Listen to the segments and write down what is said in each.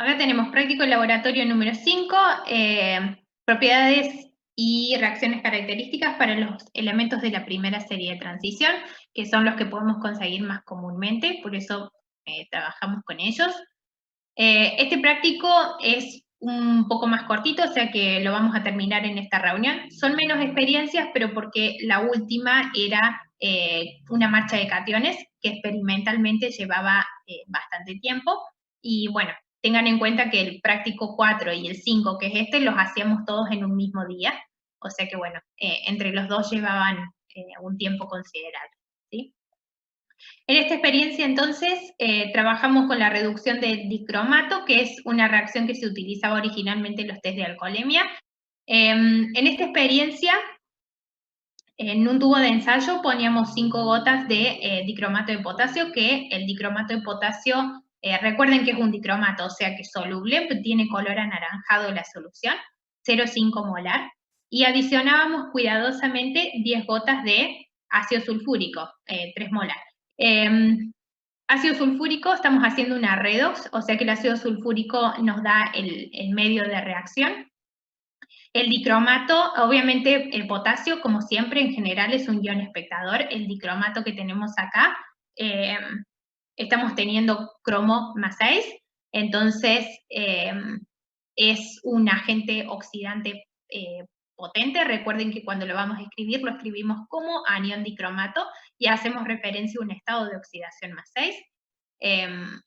Acá tenemos práctico laboratorio número 5, propiedades y reacciones características para los elementos de la primera serie de transición, que son los que podemos conseguir más comúnmente, por eso trabajamos con ellos. Este práctico es un poco más cortito, o sea que lo vamos a terminar en esta reunión. Son menos experiencias, pero porque la última era una marcha de cationes que experimentalmente llevaba bastante tiempo. Y bueno, tengan en cuenta que el práctico 4 y el 5, que es este, los hacíamos todos en un mismo día. O sea que bueno, entre los dos llevaban un tiempo considerable, ¿sí? En esta experiencia, entonces, trabajamos con la reducción de dicromato, que es una reacción que se utilizaba originalmente en los test de alcoholemia. En esta experiencia, en un tubo de ensayo poníamos 5 gotas de dicromato de potasio, que el dicromato de potasio, recuerden que es un dicromato, o sea que es soluble, tiene color anaranjado la solución, 0,5 molar, y adicionábamos cuidadosamente 10 gotas de ácido sulfúrico, 3 molar. Ácido sulfúrico, estamos haciendo una redox, o sea que el ácido sulfúrico nos da el medio de reacción. El dicromato, obviamente el potasio, como siempre, en general es un ion espectador. El dicromato que tenemos acá, estamos teniendo cromo más 6, entonces es un agente oxidante potente. Recuerden que cuando lo vamos a escribir, lo escribimos como anión dicromato y hacemos referencia a un estado de oxidación más 6.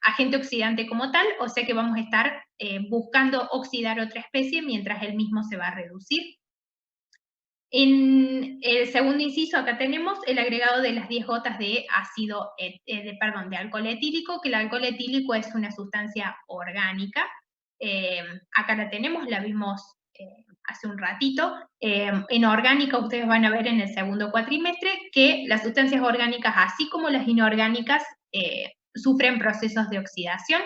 Agente oxidante como tal, o sea que vamos a estar buscando oxidar otra especie mientras el mismo se va a reducir. En el segundo inciso, acá tenemos el agregado de las 10 gotas de de alcohol etílico, que el alcohol etílico es una sustancia orgánica. Acá la tenemos, la vimos hace un ratito. En orgánica ustedes van a ver en el segundo cuatrimestre que las sustancias orgánicas, así como las inorgánicas, sufren procesos de oxidación.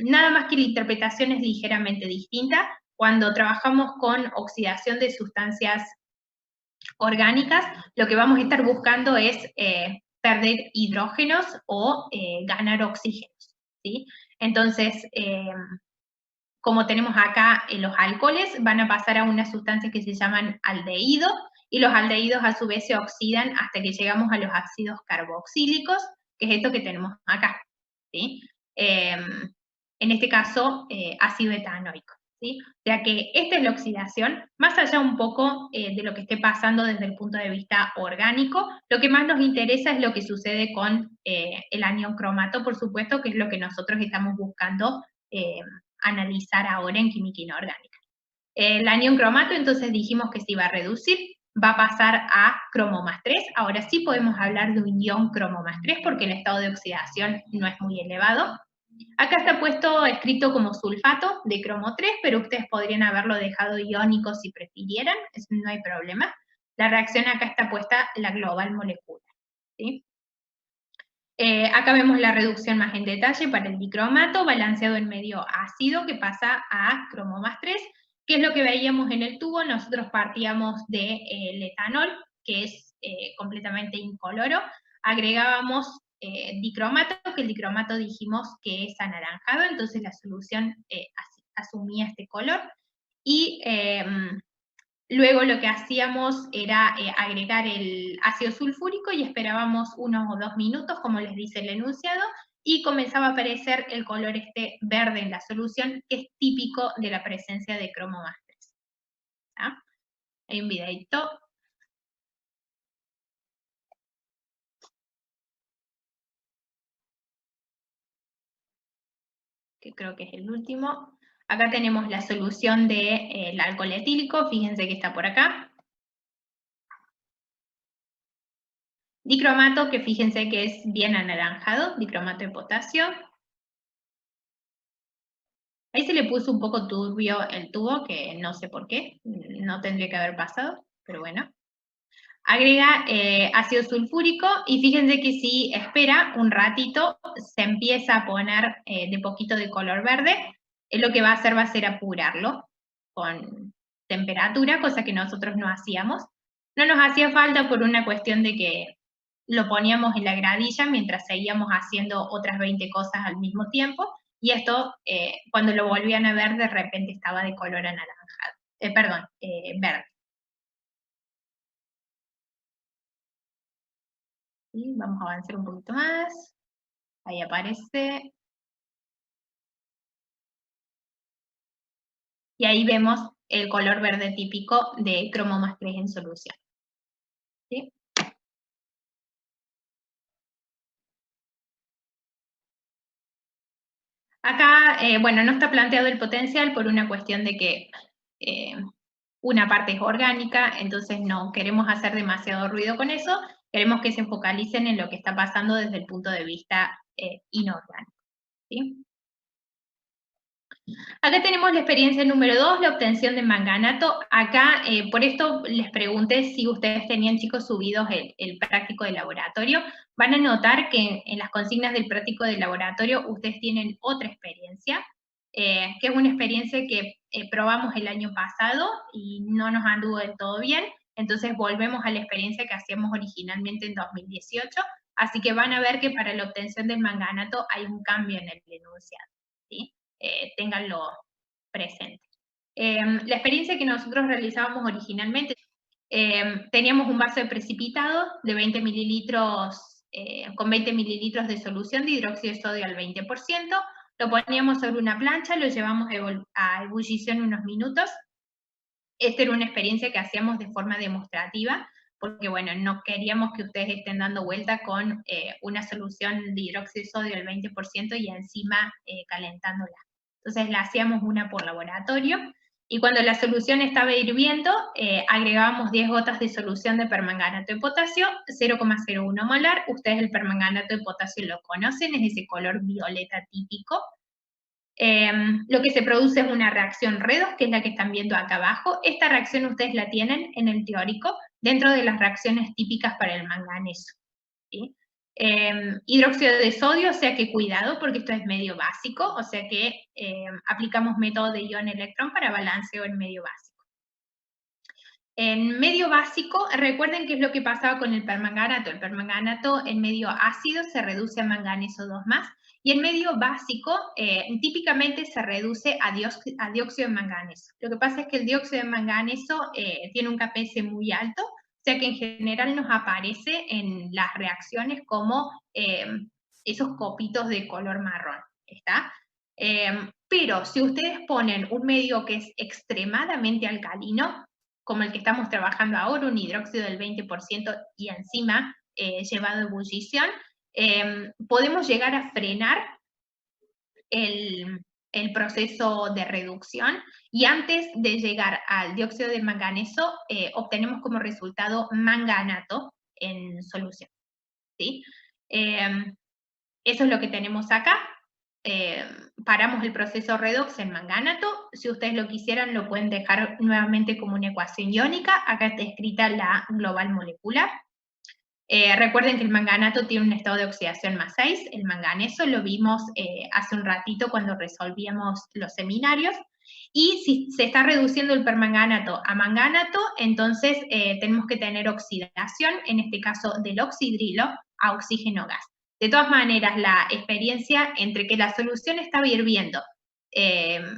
Nada más que la interpretación es ligeramente distinta. Cuando trabajamos con oxidación de sustancias orgánicas, lo que vamos a estar buscando es perder hidrógenos o ganar oxígenos, ¿sí? Entonces, como tenemos acá los alcoholes, van a pasar a una sustancia que se llaman aldehídos, y los aldehídos a su vez se oxidan hasta que llegamos a los ácidos carboxílicos, que es esto que tenemos acá, ¿sí? En este caso, ácido etanoico, ¿sí? O sea que esta es la oxidación, más allá un poco de lo que esté pasando desde el punto de vista orgánico, lo que más nos interesa es lo que sucede con el anión cromato, por supuesto, que es lo que nosotros estamos buscando analizar ahora en química inorgánica. El anión cromato, entonces dijimos que se iba a reducir, va a pasar a cromo más 3. Ahora sí podemos hablar de un ion cromo más 3 porque el estado de oxidación no es muy elevado. Acá está puesto escrito como sulfato de cromo 3, pero ustedes podrían haberlo dejado iónico si prefirieran, no hay problema. La reacción acá está puesta la global molecular, ¿sí? Acá vemos la reducción más en detalle para el dicromato, balanceado en medio ácido, que pasa a cromo más 3, que es lo que veíamos en el tubo. Nosotros partíamos del etanol, que es completamente incoloro, agregábamos dicromato, que el dicromato dijimos que es anaranjado, entonces la solución asumía este color, y luego lo que hacíamos era agregar el ácido sulfúrico y esperábamos 1 o 2 minutos, como les dice el enunciado, y comenzaba a aparecer el color este verde en la solución, que es típico de la presencia de cromo más 3. ¿Ah? Hay un videito. Que creo que es el último. Acá tenemos la solución del alcohol etílico, fíjense que está por acá. Dicromato, que fíjense que es bien anaranjado, dicromato de potasio. Ahí se le puso un poco turbio el tubo, que no sé por qué, no tendría que haber pasado, pero bueno. Agrega ácido sulfúrico y fíjense que si espera un ratito, se empieza a poner de poquito de color verde. Lo que va a hacer va a ser apurarlo con temperatura, cosa que nosotros no hacíamos. No nos hacía falta por una cuestión de que lo poníamos en la gradilla mientras seguíamos haciendo otras 20 cosas al mismo tiempo, Y esto, cuando lo volvían a ver, de repente estaba de color anaranjado, perdón, verde. ¿Sí? Vamos a avanzar un poquito más. Ahí aparece. Y ahí vemos el color verde típico de cromo más 3 en solución. ¿Sí? Acá, bueno, no está planteado el potencial por una cuestión de que eh, una parte es orgánica, entonces no queremos hacer demasiado ruido con eso, queremos que se focalicen en lo que está pasando desde el punto de vista inorgánico. ¿Sí? Acá tenemos la experiencia número 2, la obtención de manganato. Acá, por esto les pregunté si ustedes tenían, chicos, subidos el práctico de laboratorio. Van a notar que en las consignas del práctico de laboratorio ustedes tienen otra experiencia, que es una experiencia que probamos el año pasado y no nos anduvo del todo bien. Entonces volvemos a la experiencia que hacíamos originalmente en 2018. Así que van a ver que para la obtención del manganato hay un cambio en el enunciado. ¿Sí? Ténganlo presente. La experiencia que nosotros realizábamos originalmente, teníamos un vaso de precipitado de 20 mililitros, con 20 mililitros de solución de hidróxido de sodio al 20%, lo poníamos sobre una plancha, lo llevamos a ebullición unos minutos. Esta era una experiencia que hacíamos de forma demostrativa, porque bueno, no queríamos que ustedes estén dando vuelta con una solución de hidróxido de sodio al 20% y encima calentándola. Entonces la hacíamos una por laboratorio y cuando la solución estaba hirviendo, agregábamos 10 gotas de solución de permanganato de potasio, 0,01 molar. Ustedes el permanganato de potasio lo conocen, es ese color violeta típico. Lo que se produce es una reacción redox, que es la que están viendo acá abajo. Esta reacción ustedes la tienen en el teórico, dentro de las reacciones típicas para el manganeso. ¿Sí? Hidróxido de sodio, o sea que cuidado, porque esto es medio básico, o sea que aplicamos método de ion-electrón para balanceo en medio básico. En medio básico, recuerden qué es lo que pasaba con el permanganato. El permanganato en medio ácido se reduce a manganeso 2+, y en medio básico típicamente se reduce a dióxido de manganeso. Lo que pasa es que el dióxido de manganeso tiene un kPa muy alto, o sea que en general nos aparece en las reacciones como esos copitos de color marrón, ¿está? Pero si ustedes ponen un medio que es extremadamente alcalino, como el que estamos trabajando ahora, un hidróxido del 20% y encima llevado a ebullición, podemos llegar a frenar el proceso de reducción y antes de llegar al dióxido de manganeso obtenemos como resultado manganato en solución. ¿Sí? Eso es lo que tenemos acá. Paramos el proceso redox en manganato. Si ustedes lo quisieran, lo pueden dejar nuevamente como una ecuación iónica. Acá está escrita la global molecular. Recuerden que el manganato tiene un estado de oxidación +6, el manganeso lo vimos hace un ratito cuando resolvíamos los seminarios, y si se está reduciendo el permanganato a manganato, entonces tenemos que tener oxidación, en este caso del oxidrilo, a oxígeno gas. De todas maneras, la experiencia entre que la solución estaba hirviendo,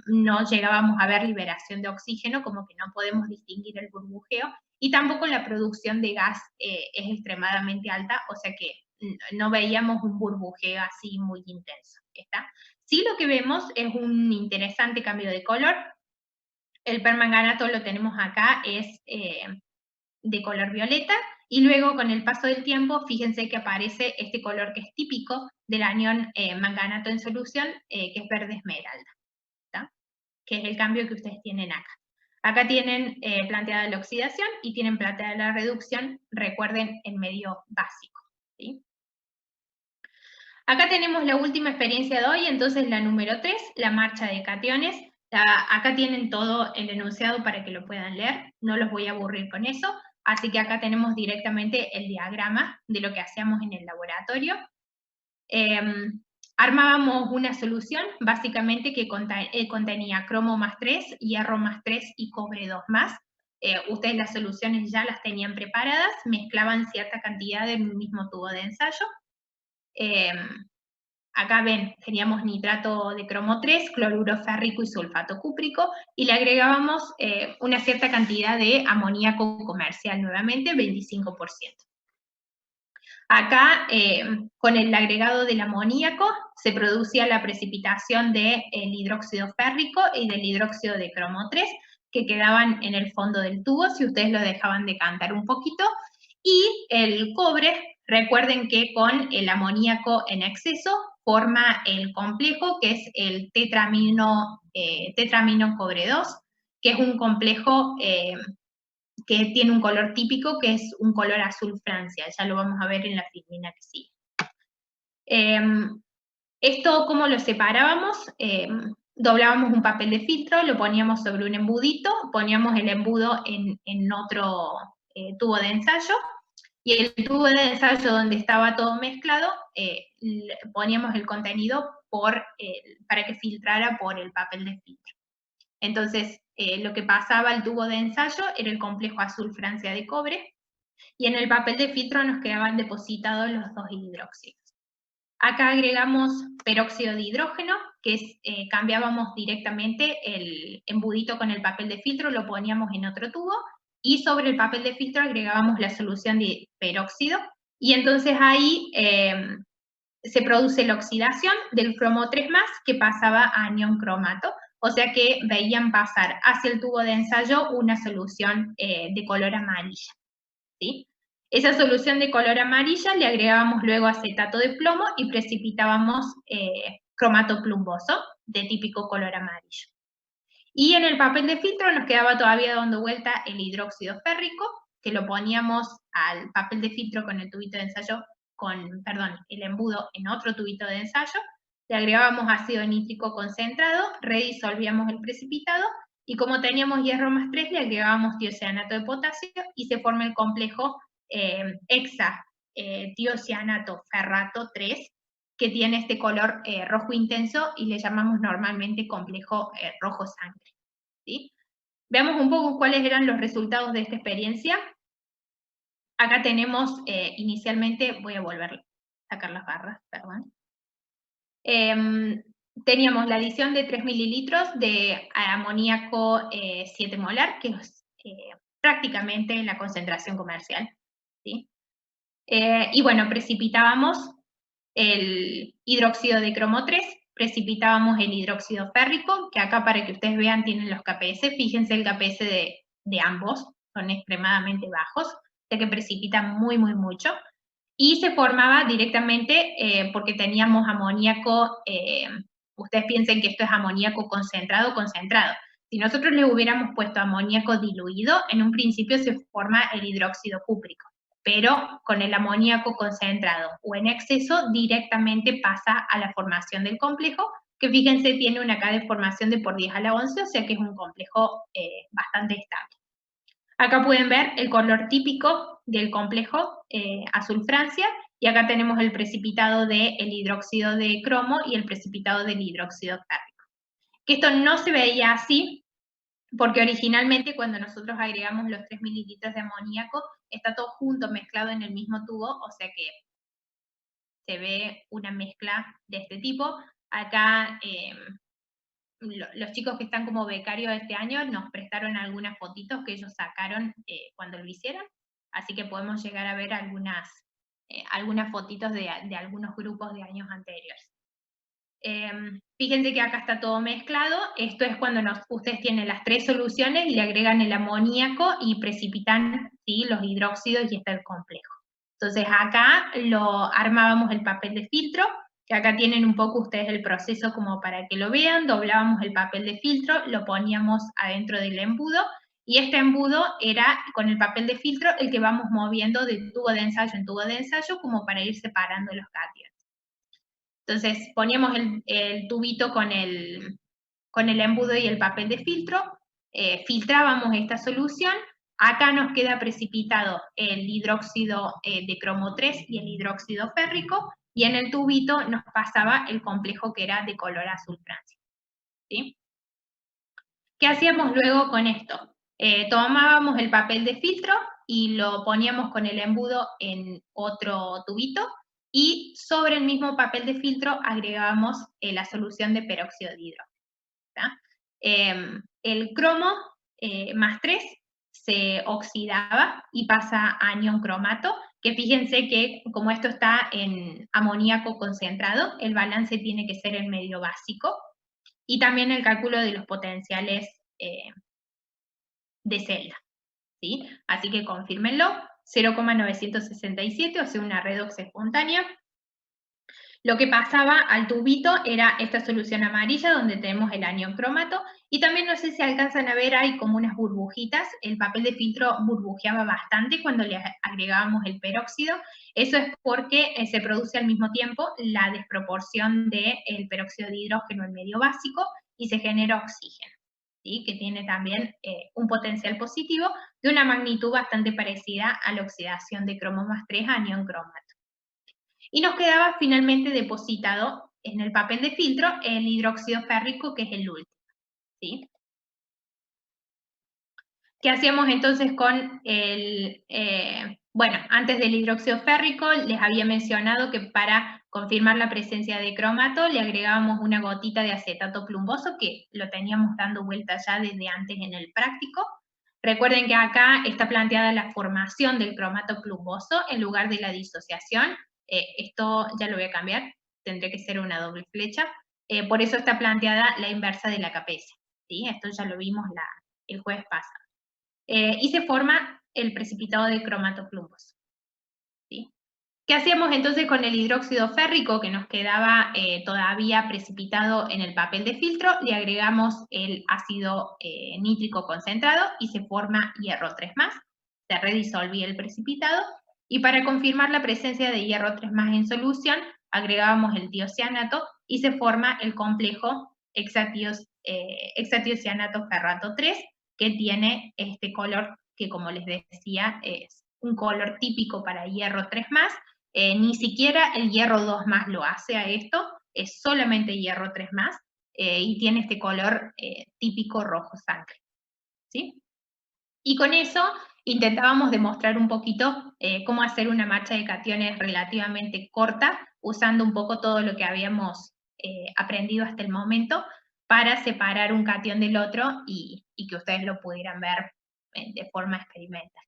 no llegábamos a ver liberación de oxígeno, como que no podemos distinguir el burbujeo, y tampoco la producción de gas es extremadamente alta, o sea que no veíamos un burbujeo así muy intenso. ¿Está? Sí, lo que vemos es un interesante cambio de color. El permanganato lo tenemos acá, es de color violeta, y luego con el paso del tiempo, fíjense que aparece este color que es típico del anión manganato en solución, que es verde esmeralda, ¿está? Que es el cambio que ustedes tienen acá. Acá tienen planteada la oxidación y tienen planteada la reducción, recuerden, en medio básico. ¿Sí? Acá tenemos la última experiencia de hoy, entonces la número 3, la marcha de cationes. Acá tienen todo el enunciado para que lo puedan leer, no los voy a aburrir con eso, así que acá tenemos directamente el diagrama de lo que hacíamos en el laboratorio. Armábamos una solución, básicamente, que contenía cromo +3, hierro +3 y cobre 2+. Ustedes las soluciones ya las tenían preparadas, mezclaban cierta cantidad en un mismo tubo de ensayo. acá ven, teníamos nitrato de cromo 3, cloruro férrico y sulfato cúprico, y le agregábamos una cierta cantidad de amoníaco comercial, nuevamente 25%. Acá, con el agregado del amoníaco, se producía la precipitación del hidróxido férrico y del hidróxido de cromo 3, que quedaban en el fondo del tubo, si ustedes lo dejaban decantar un poquito, y el cobre, recuerden que con el amoníaco en exceso forma el complejo, que es el tetramino cobre 2, que es un complejo que tiene un color típico, que es un color azul Francia. Ya lo vamos a ver en la filmina que sigue. Esto, ¿cómo lo separábamos? Doblábamos un papel de filtro, lo poníamos sobre un embudito, poníamos el embudo en otro tubo de ensayo, y el tubo de ensayo donde estaba todo mezclado, poníamos el contenido para que filtrara por el papel de filtro. Entonces, lo que pasaba al tubo de ensayo era el complejo azul Francia de cobre, y en el papel de filtro nos quedaban depositados los dos hidróxidos. Acá agregamos peróxido de hidrógeno, que es, cambiábamos directamente el embudito con el papel de filtro, lo poníamos en otro tubo, y sobre el papel de filtro agregábamos la solución de peróxido, y entonces ahí se produce la oxidación del cromo 3+, que pasaba a anión cromato, o sea que veían pasar hacia el tubo de ensayo una solución de color amarilla, ¿sí? Esa solución de color amarilla le agregábamos luego acetato de plomo y precipitábamos cromato plumboso de típico color amarillo. Y en el papel de filtro nos quedaba todavía dando vuelta el hidróxido férrico, que lo poníamos al papel de filtro con el tubito de ensayo, el embudo en otro tubito de ensayo, le agregábamos ácido nítrico concentrado, redisolvíamos el precipitado, y como teníamos hierro más 3, le agregábamos tiocianato de potasio y se forma el complejo tiocianato ferrato 3, que tiene este color rojo intenso y le llamamos normalmente complejo rojo sangre, ¿sí? Veamos un poco cuáles eran los resultados de esta experiencia. Acá tenemos inicialmente, voy a volver a sacar las barras, perdón. Teníamos la adición de 3 mililitros de amoníaco 7 molar, que es prácticamente la concentración comercial, ¿sí? Y bueno, precipitábamos el hidróxido de cromo 3, precipitábamos el hidróxido férrico, que acá para que ustedes vean tienen los KPS, fíjense el KPS de ambos, son extremadamente bajos, o sea que precipitan muy, muy mucho, y se formaba directamente porque teníamos amoníaco, ustedes piensen que esto es amoníaco concentrado, concentrado. Si nosotros le hubiéramos puesto amoníaco diluido, en un principio se forma el hidróxido cúprico, pero con el amoníaco concentrado o en exceso directamente pasa a la formación del complejo, que fíjense tiene una K de formación de por 10 a la 11, o sea que es un complejo bastante estable. Acá pueden ver el color típico del complejo azul Francia, y acá tenemos el precipitado del hidróxido de cromo y el precipitado del hidróxido férrico. Que esto no se veía así, porque originalmente cuando nosotros agregamos los 3 mililitros de amoníaco, está todo junto, mezclado en el mismo tubo, o sea que se ve una mezcla de este tipo. Acá los chicos que están como becarios este año nos prestaron algunas fotitos que ellos sacaron cuando lo hicieron, así que podemos llegar a ver algunas fotitos de algunos grupos de años anteriores. Fíjense que acá está todo mezclado, esto es cuando ustedes tienen las 3 soluciones y le agregan el amoníaco y precipitan, ¿sí?, los hidróxidos y está el complejo. Entonces acá lo armábamos el papel de filtro, que acá tienen un poco ustedes el proceso como para que lo vean, doblábamos el papel de filtro, lo poníamos adentro del embudo, y este embudo era con el papel de filtro el que vamos moviendo de tubo de ensayo en tubo de ensayo como para ir separando los cátions. Entonces poníamos el tubito con el embudo y el papel de filtro, filtrábamos esta solución, acá nos queda precipitado el hidróxido de cromo 3 y el hidróxido férrico, y en el tubito nos pasaba el complejo que era de color azul Francia, ¿sí? ¿Qué hacíamos luego con esto? Tomábamos el papel de filtro y lo poníamos con el embudo en otro tubito, y sobre el mismo papel de filtro agregábamos la solución de peróxido de hidrógeno. El cromo más 3 se oxidaba y pasa a anión cromato, que fíjense que como esto está en amoníaco concentrado, el balance tiene que ser en medio básico, y también el cálculo de los potenciales de celda, ¿sí? Así que confírmenlo, 0,967, o sea, una redox espontánea. Lo que pasaba al tubito era esta solución amarilla donde tenemos el anión cromato, y también no sé si alcanzan a ver, hay como unas burbujitas, el papel de filtro burbujeaba bastante cuando le agregábamos el peróxido. Eso es porque se produce al mismo tiempo la desproporción del peróxido de hidrógeno en medio básico y se genera oxígeno, ¿sí? Que tiene también un potencial positivo de una magnitud bastante parecida a la oxidación de cromo más 3 a anión cromato. Y nos quedaba finalmente depositado en el papel de filtro el hidróxido férrico, que es el último, ¿sí? ¿Qué hacíamos entonces con el, bueno, antes del hidróxido férrico les había mencionado que para confirmar la presencia de cromato le agregábamos una gotita de acetato plumboso, que lo teníamos dando vuelta ya desde antes en el práctico. Recuerden que acá está planteada la formación del cromato plumboso en lugar de la disociación. Esto ya lo voy a cambiar, tendré que ser una doble flecha. Por eso está planteada la inversa de la capecia, ¿sí? Esto ya lo vimos el jueves pasado. Y se forma el precipitado de cromato plumboso, ¿sí? ¿Qué hacíamos entonces con el hidróxido férrico que nos quedaba todavía precipitado en el papel de filtro? Le agregamos el ácido nítrico concentrado y se forma hierro 3+, se redisolvía el precipitado, y para confirmar la presencia de hierro 3+ en solución, agregábamos el tiocianato y se forma el complejo hexatiocianato ferrato 3, que tiene este color que, como les decía, es un color típico para hierro 3+. Ni siquiera el hierro 2+ lo hace a esto, es solamente hierro 3+, y tiene este color típico rojo sangre, ¿sí? Y con eso intentábamos demostrar un poquito cómo hacer una marcha de cationes relativamente corta, usando un poco todo lo que habíamos aprendido hasta el momento, para separar un catión del otro y que ustedes lo pudieran ver de forma experimental.